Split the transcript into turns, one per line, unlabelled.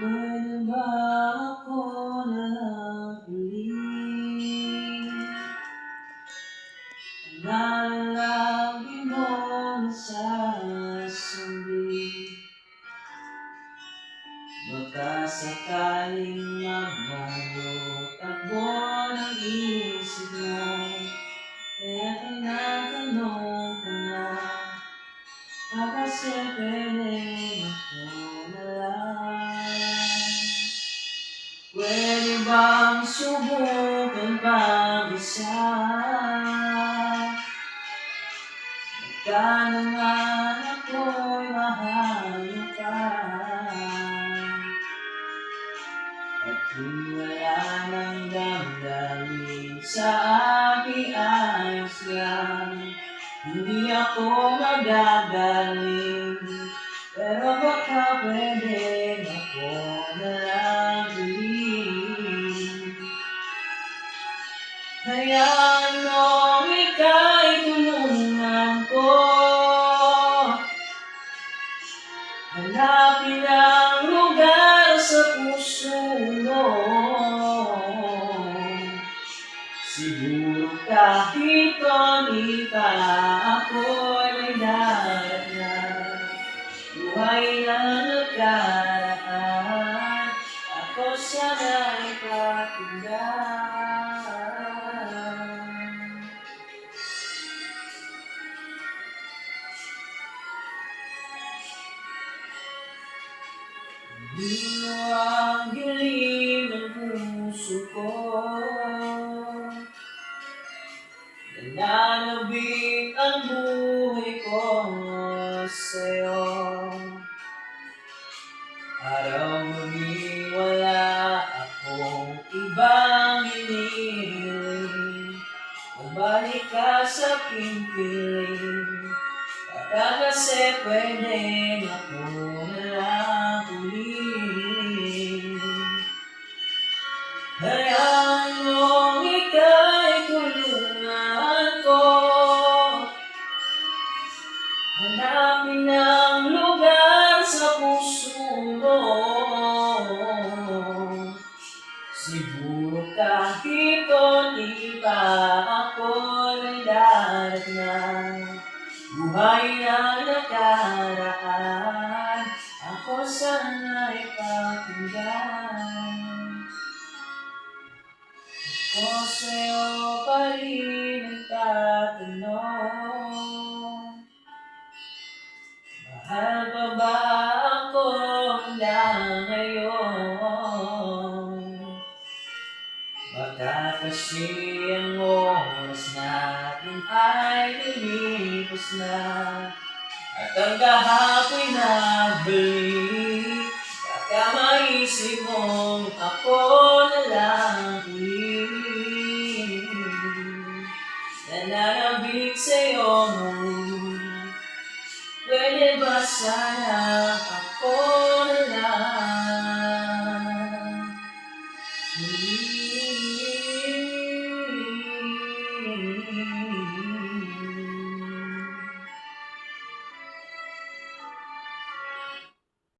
Pwede ba ako na lang ulit? Nalalagi mo nasasambit. Baka sakaling magbago-takbo ng isip mo, kaya tinatanong ko na, baka siyempre ako na lang. Pwede bang subukan pang isa? Baka naman ako'y mahal mo pa. At kung wala nang damdamin sa aking ayos lang, hindi ako magagaling. Pero baka pwede ako na lang ulit. Hayaan mo ika'y tulungan ko. Hanapin ang lugar sa puso mo. Siguro kahit konti pa ako'y may darating. Buhay na nakaraan, ako sana'y pakinggan. Hindi mo ang hiling ng puso ko, nananabik ang buhay ko sa'yo. Araw-gabi wala akong ibang hinihiling, magbalik ka sa aking piling. Baka kasi pwede ako na lang ulit. Hayaan mo ika'y tulungan ko. Hanapin ang lugar sa puso mo. Siguro kahit konti pa ako'y may darating. Buhay na nakaraan, ako sana'y pakinggan. Ako sa'yo pa rin nagtatanong, mahal pa ba ako hanggang ngayon? Baka kasi ang oras natin ay lumipas na, at ang kahapoy nagbalik. Baka maisip mong ako na lang ulit, nananabik sa'yo. Pwede ba sana